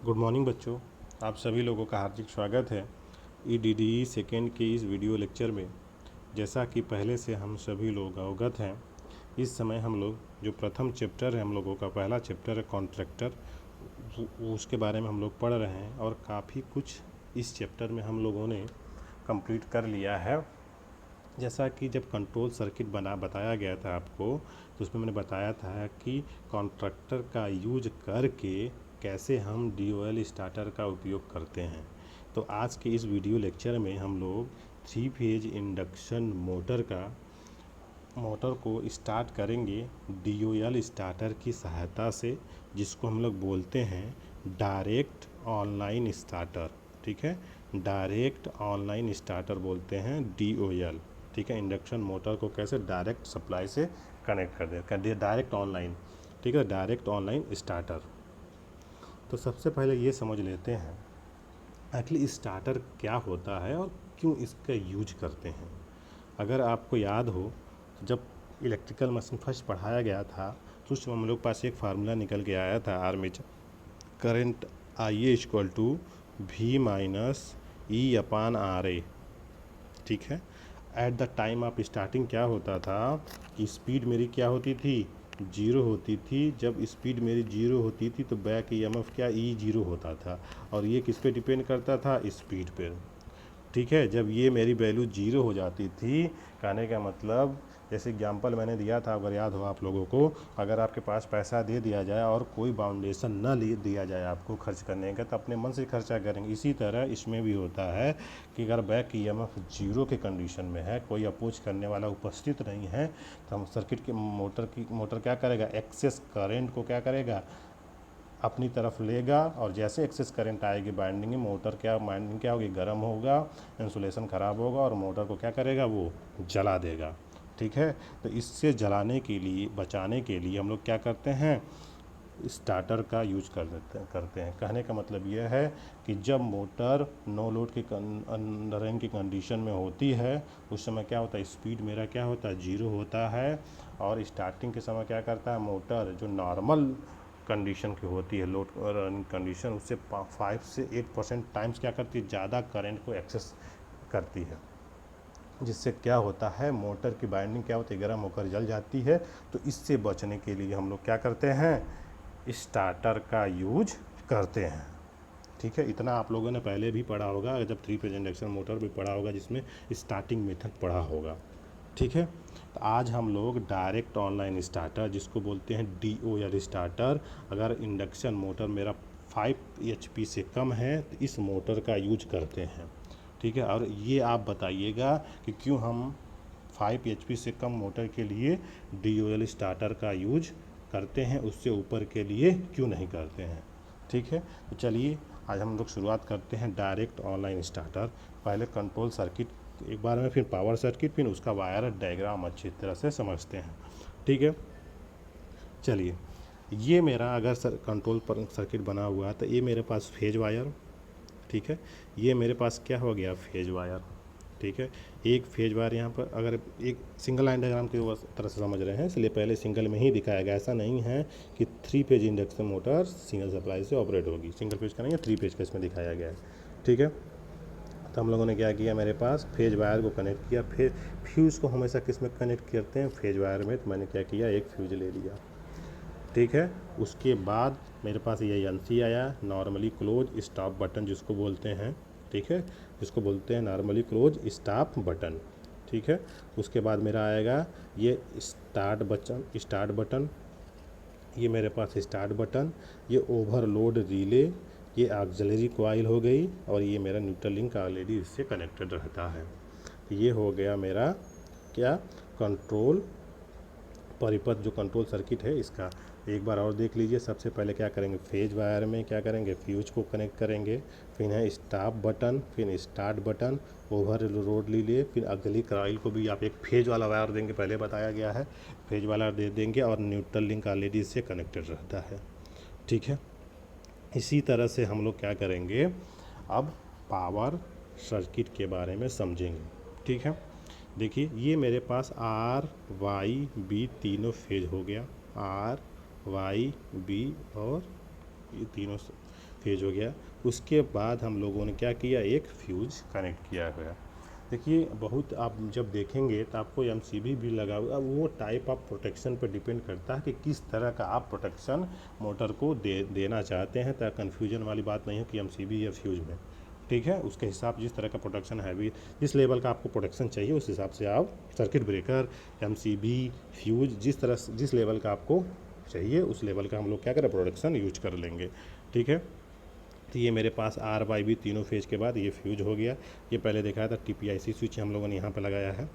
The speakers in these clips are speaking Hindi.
गुड मॉर्निंग बच्चों, आप सभी लोगों का हार्दिक स्वागत है ईडीडी सेकेंड के इस वीडियो लेक्चर में। जैसा कि पहले से हम सभी लोग अवगत हैं, इस समय हम लोग जो प्रथम चैप्टर है, हम लोगों का पहला चैप्टर है कॉन्ट्रैक्टर, उसके बारे में हम लोग पढ़ रहे हैं और काफ़ी कुछ इस चैप्टर में हम लोगों ने कंप्लीट कर लिया है। जैसा कि जब कंट्रोल सर्किट बताया गया था आपको, तो उसमें मैंने बताया था कि कॉन्ट्रैक्टर का यूज करके कैसे हम DOL स्टार्टर का उपयोग करते हैं। तो आज के इस वीडियो लेक्चर में हम लोग 3 फेज इंडक्शन मोटर को स्टार्ट करेंगे DOL स्टार्टर की सहायता से, जिसको हम लोग बोलते हैं डायरेक्ट ऑनलाइन स्टार्टर। ठीक है, डायरेक्ट ऑनलाइन स्टार्टर बोलते हैं DOL। ठीक है, इंडक्शन मोटर को कैसे डायरेक्ट सप्लाई से कनेक्ट कर दे डायरेक्ट ऑनलाइन। ठीक है, डायरेक्ट ऑनलाइन स्टार्टर। तो सबसे पहले ये समझ लेते हैं एक्चुअली स्टार्टर क्या होता है और क्यों इसका यूज करते हैं। अगर आपको याद हो, तो जब इलेक्ट्रिकल मशीन फर्स्ट पढ़ाया गया था, तो उस समय हम लोग पास एक फार्मूला निकल के आया था, armature current IA equal to V minus E upon RA। ठीक है, at the time of starting क्या होता था कि स्पीड मेरी क्या होती थी, जीरो होती थी। जब स्पीड मेरी जीरो होती थी तो बैक EMF क्या E0 होता था, और ये किस पे डिपेंड करता था, स्पीड पे। ठीक है, जब ये मेरी वैल्यू जीरो हो जाती थी, कहने का मतलब जैसे एग्जाम्पल मैंने दिया था, अगर याद हो आप लोगों को, अगर आपके पास पैसा दे दिया जाए और कोई बाउंडेशन न दिया जाए आपको खर्च करने का, तो अपने मन से खर्चा करेंगे। इसी तरह इसमें भी होता है कि अगर बैक EMF जीरो के कंडीशन में है, कोई अपोज करने वाला उपस्थित नहीं है, तो हम सर्किट की मोटर क्या करेगा, एक्सेस करेंट को क्या करेगा, अपनी तरफ लेगा। और जैसे एक्सेस करंट आएगी बाइंडिंग में, बाइंडिंग क्या होगी, गर्म होगा, इंसुलेशन ख़राब होगा और मोटर को क्या करेगा, वो जला देगा। ठीक है, तो इससे जलाने के लिए, बचाने के लिए हम लोग क्या करते हैं, स्टार्टर का यूज करते हैं। कहने का मतलब यह है कि जब मोटर नो लोड के रनिंग की कंडीशन में होती है, उस समय क्या होता है, स्पीड मेरा क्या होता है, जीरो होता है। और स्टार्टिंग के समय क्या करता है, मोटर जो नॉर्मल कंडीशन की होती है, लोड रनिंग कंडीशन, उससे 5 से 8% टाइम्स क्या करती है, ज़्यादा करंट को एक्सेस करती है, जिससे क्या होता है, मोटर की बाइंडिंग क्या होती है, गर्म होकर जल जाती है। तो इससे बचने के लिए हम लोग क्या करते हैं, स्टार्टर का यूज करते हैं। ठीक है, इतना आप लोगों ने पहले भी पढ़ा होगा, जब 3 फेज इंडक्शन मोटर भी पढ़ा होगा, जिसमें स्टार्टिंग मेथड पढ़ा होगा। ठीक है, तो आज हम लोग डायरेक्ट ऑनलाइन स्टार्टर, जिसको बोलते हैं DOL स्टार्टर, अगर इंडक्शन मोटर मेरा 5 HP से कम है तो इस मोटर का यूज करते हैं। ठीक है, और ये आप बताइएगा कि क्यों हम 5 HP से कम मोटर के लिए DOL स्टार्टर का यूज करते हैं, उससे ऊपर के लिए क्यों नहीं करते हैं। ठीक है, तो चलिए आज हम लोग शुरुआत करते हैं डायरेक्ट ऑनलाइन स्टार्टर। पहले कंट्रोल सर्किट एक बार में, फिर पावर सर्किट, फिर उसका वायर डायग्राम अच्छी तरह से समझते हैं। ठीक है, चलिए, ये मेरा अगर कंट्रोल पर सर्किट बना हुआ है, तो ये मेरे पास फेज वायर। ठीक है, ये मेरे पास क्या हो गया, फेज वायर। ठीक है, एक फेज वायर यहाँ पर, अगर एक सिंगल लाइन डायग्राम की तरह से समझ रहे हैं, इसलिए पहले सिंगल में ही दिखाया गया। ऐसा नहीं है कि 3 phase induction motor single supply से ऑपरेट होगी, सिंगल फेज का नहीं है, 3 फेज का इसमें दिखाया गया है। ठीक है, तो हम लोगों ने क्या किया, मेरे पास फेज वायर को कनेक्ट किया। फ्यूज़ को हमेशा किस में कनेक्ट करते हैं, फेज वायर में, तो मैंने क्या किया, एक फ्यूज ले लिया। ठीक है, उसके बाद मेरे पास ये NC आया, नॉर्मली क्लोज स्टॉप बटन जिसको बोलते हैं। ठीक है, जिसको बोलते हैं नॉर्मली क्लोज स्टॉप बटन। ठीक है, उसके बाद मेरा आएगा ये स्टार्ट बटन, ये मेरे पास स्टार्ट बटन, ये ओवरलोड रिले, ये ऑक्सिलरी कॉइल हो गई, और ये मेरा न्यूट्रल लिंक ऑलरेडी इससे कनेक्टेड रहता है। तो ये हो गया मेरा क्या, कंट्रोल परिपथ, जो कंट्रोल सर्किट है इसका। एक बार और देख लीजिए, सबसे पहले क्या करेंगे, फेज वायर में क्या करेंगे, फ्यूज को कनेक्ट करेंगे, फिर है स्टॉप बटन, फिर स्टार्ट बटन, ओवर लोड लीजिए, फिर अगली कॉइल को भी आप एक फेज वाला वायर देंगे, पहले बताया गया है, फेज वाला दे देंगे, और न्यूट्रल लिंक ऑलरेडी इससे कनेक्टेड रहता है। ठीक है, इसी तरह से हम लोग क्या करेंगे, अब पावर सर्किट के बारे में समझेंगे। ठीक है, देखिए, ये मेरे पास RYB तीनों फेज हो गया, RYB, और ये तीनों फेज हो गया। उसके बाद हम लोगों ने क्या किया, एक फ्यूज कनेक्ट किया हुआ। देखिए बहुत आप जब देखेंगे तो आपको एमसीबी भी लगा हुआ, वो टाइप ऑफ प्रोटेक्शन पर डिपेंड करता है कि किस तरह का आप प्रोटेक्शन मोटर को देना चाहते हैं, ताकि कन्फ्यूजन वाली बात नहीं हो कि एमसीबी या फ्यूज में। ठीक है, उसके हिसाब जिस तरह का प्रोटेक्शन है भी, जिस लेवल का आपको प्रोटेक्शन चाहिए उस हिसाब से आप सर्किट ब्रेकर, एमसीबी, फ्यूज, जिस लेवल का आपको चाहिए उस लेवल का हम लोग क्या करें, प्रोटेक्शन यूज कर लेंगे। ठीक है, तो ये मेरे पास आर वाई बी तीनों फेज के बाद ये फ्यूज हो गया। ये पहले दिखाया था टीपीआईसी स्विच हम लोगों ने यहाँ पे लगाया है।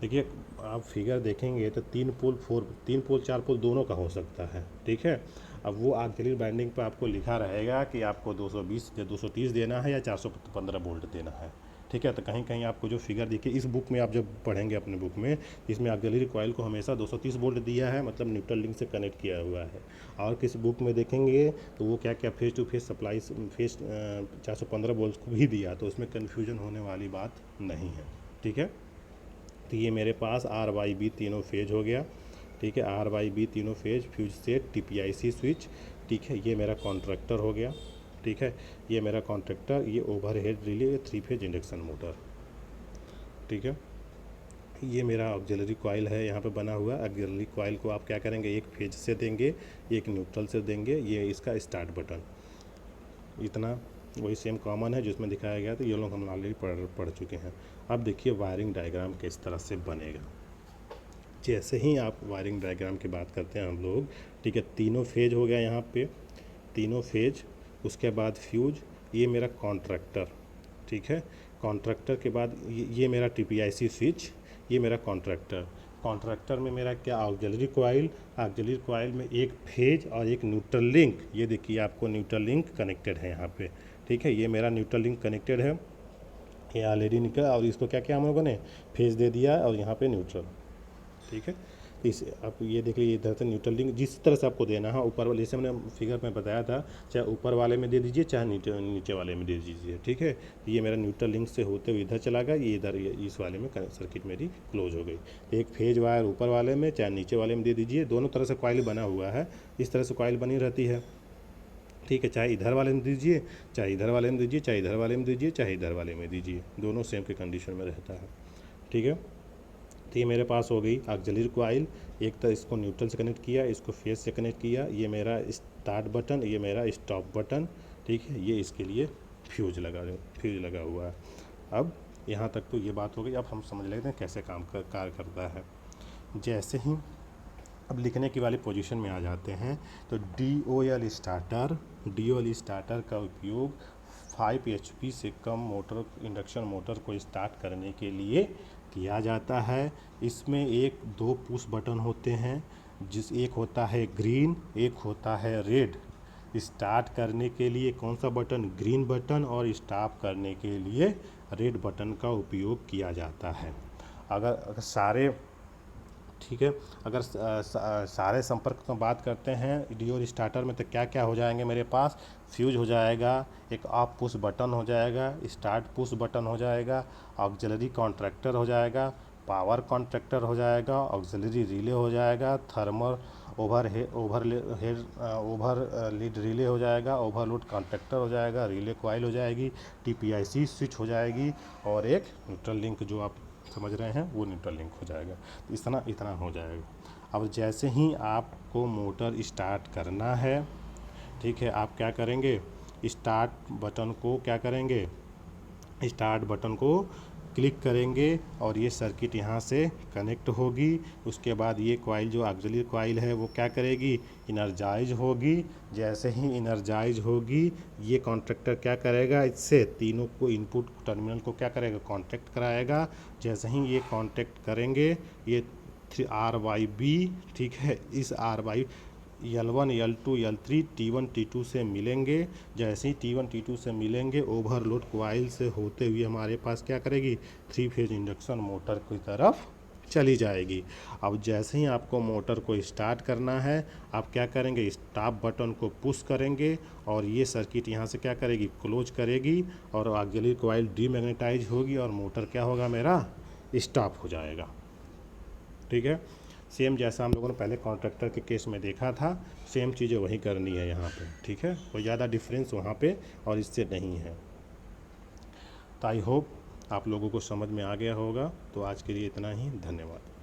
देखिए आप फिगर देखेंगे तो 3 पोल 4 पोल दोनों का हो सकता है। ठीक है, अब वो ऑक्सिलरी बाइंडिंग पे आपको लिखा रहेगा कि आपको 220 या 230 देना है या 415 वोल्ट देना है। ठीक है, तो कहीं कहीं आपको जो फिगर देखिए इस बुक में आप जब पढ़ेंगे अपने बुक में, इसमें ऑक्सिलरी कॉइल को हमेशा 230 वोल्ट दिया है, मतलब न्यूट्रल लिंक से कनेक्ट किया हुआ है। और किसी बुक में देखेंगे तो वो क्या क्या phase to phase supply phase 415 volt को भी दिया, तो उसमें कन्फ्यूजन होने वाली बात नहीं है। ठीक है, तो ये मेरे पास आर वाई बी तीनों फेज हो गया। ठीक है, आर वाई बी तीनों फेज, फ्यूज से टीपीआईसी स्विच। ठीक है, ये मेरा कॉन्ट्रैक्टर हो गया। ठीक है, ये मेरा कॉन्ट्रैक्टर, ये overhead relay 3 phase induction motor. ठीक है, ये मेरा ऑक्सिलरी कॉइल है यहाँ पे बना हुआ। ऑक्सिलरी कॉइल को आप क्या करेंगे, एक फेज से देंगे, एक न्यूट्रल से देंगे। ये इसका स्टार्ट बटन, इतना वही सेम कॉमन है जिसमें दिखाया गया, तो ये लोग हम ऑलरेडी पढ़ चुके हैं। अब देखिए वायरिंग डायग्राम किस तरह से बनेगा। जैसे ही आप वायरिंग डायग्राम की बात करते हैं हम लोग, ठीक है, तीनों फेज हो गया यहाँ पे, तीनों फेज। उसके बाद फ्यूज, ये मेरा कॉन्ट्रैक्टर। ठीक है, कॉन्ट्रैक्टर के बाद ये मेरा टीपीआईसी स्विच, ये मेरा कॉन्ट्रैक्टर। कॉन्ट्रैक्टर में मेरा क्या, ऑक्सिलरी कॉइल, ऑक्सिलरी कॉइल में एक फेज और एक न्यूट्रल लिंक। ये देखिए आपको न्यूट्रल लिंक कनेक्टेड है यहाँ पे। ठीक है, ये मेरा न्यूट्रल लिंक कनेक्टेड है, ये ऑलरेडी निकला, और इसको क्या किया हम लोगों ने, फेज दे दिया और यहाँ पे न्यूट्रल। ठीक है, इस आप ये देख लीजिए इधर से न्यूट्रल लिंक जिस तरह से आपको देना है, ऊपर वाले, जैसे मैंने फिगर में बताया था, चाहे ऊपर वाले में दे दीजिए चाहे नीचे वाले में दे दीजिए। ठीक है, ये मेरा न्यूट्रल लिंक से होते हुए इधर चला गया, ये इधर इस वाले में सर्किट मेरी क्लोज हो गई। तो एक फेज वायर ऊपर वाले में चाहे नीचे वाले में दे दीजिए, दोनों तरह से कॉइल बना हुआ है, इस तरह से कॉइल बनी रहती है। ठीक है, चाहे इधर वाले में दीजिए, चाहे इधर वाले में दीजिए, चाहे इधर वाले में दीजिए, चाहे इधर वाले में दीजिए, दोनों सेम की कंडीशन में रहता है। ठीक है, तो ये मेरे पास हो गई ऑक्सिलरी कॉइल। एक तो इसको न्यूट्रल से कनेक्ट किया, इसको फेज से कनेक्ट किया, ये मेरा स्टार्ट बटन, ये मेरा स्टॉप बटन। ठीक है, ये इसके लिए फ्यूज लगा हुआ है। अब यहाँ तक तो ये बात हो गई। अब हम समझ लेते हैं कैसे कार्य करता है। जैसे ही अब लिखने की वाली पोजीशन में आ जाते हैं, तो DOL स्टार्टर का उपयोग 5 HP से कम मोटर, इंडक्शन मोटर को स्टार्ट करने के लिए किया जाता है। इसमें दो पुश बटन होते हैं, एक होता है ग्रीन, एक होता है रेड। स्टार्ट करने के लिए कौन सा बटन, ग्रीन बटन, और स्टॉप करने के लिए रेड बटन का उपयोग किया जाता है। अगर सारे, ठीक है, अगर सारे संपर्क की बात करते हैं DOL स्टार्टर में, तो क्या क्या हो जाएंगे मेरे पास, फ्यूज हो जाएगा, एक ऑफ पुश बटन हो जाएगा, स्टार्ट पुश बटन हो जाएगा, ऑक्सिलरी कॉन्ट्रैक्टर हो जाएगा, पावर कॉन्ट्रैक्टर हो जाएगा, ऑक्सिलरी रिले हो जाएगा, थर्मल ओवर लीड रिले हो जाएगा, ओवरलोड कॉन्ट्रैक्टर हो जाएगा, रिले कॉइल हो जाएगी, TPIC स्विच हो जाएगी, और एक न्यूट्रल लिंक जो आप समझ रहे हैं वो न्यूट्रल लिंक हो जाएगा। तो इतना हो जाएगा। अब जैसे ही आपको मोटर स्टार्ट करना है, ठीक है, आप क्या करेंगे, स्टार्ट बटन को क्या करेंगे, स्टार्ट बटन को क्लिक करेंगे और ये सर्किट यहाँ से कनेक्ट होगी। उसके बाद ये कॉइल जो ऑक्सिलरी कॉइल है वो क्या करेगी, इनर्जाइज होगी। जैसे ही इनर्जाइज होगी, ये कॉन्ट्रैक्टर क्या करेगा, इससे तीनों को इनपुट टर्मिनल को क्या करेगा, कॉन्टैक्ट कराएगा। जैसे ही ये कॉन्टैक्ट करेंगे, ये RYB, ठीक है, इस RY L1 L2 L3 T1 T2 से मिलेंगे। जैसे ही T1 T2 से मिलेंगे, ओवरलोड कॉइल से होते हुए हमारे पास क्या करेगी, 3 फेज इंडक्शन मोटर की तरफ चली जाएगी। अब जैसे ही आपको मोटर को स्टार्ट करना है, आप क्या करेंगे, स्टॉप बटन को पुश करेंगे और ये सर्किट यहाँ से क्या करेगी, क्लोज करेगी, और ऑक्सिलरी कॉइल डीमैग्नेटाइज होगी और मोटर क्या होगा, मेरा स्टॉप हो जाएगा। ठीक है, सेम जैसा हम लोगों ने पहले कॉन्ट्रैक्टर के केस में देखा था, सेम चीज़ें वही करनी है यहाँ पे, ठीक है। कोई ज़्यादा डिफरेंस वहाँ पे और इससे नहीं है। तो आई होप आप लोगों को समझ में आ गया होगा। तो आज के लिए इतना ही, धन्यवाद।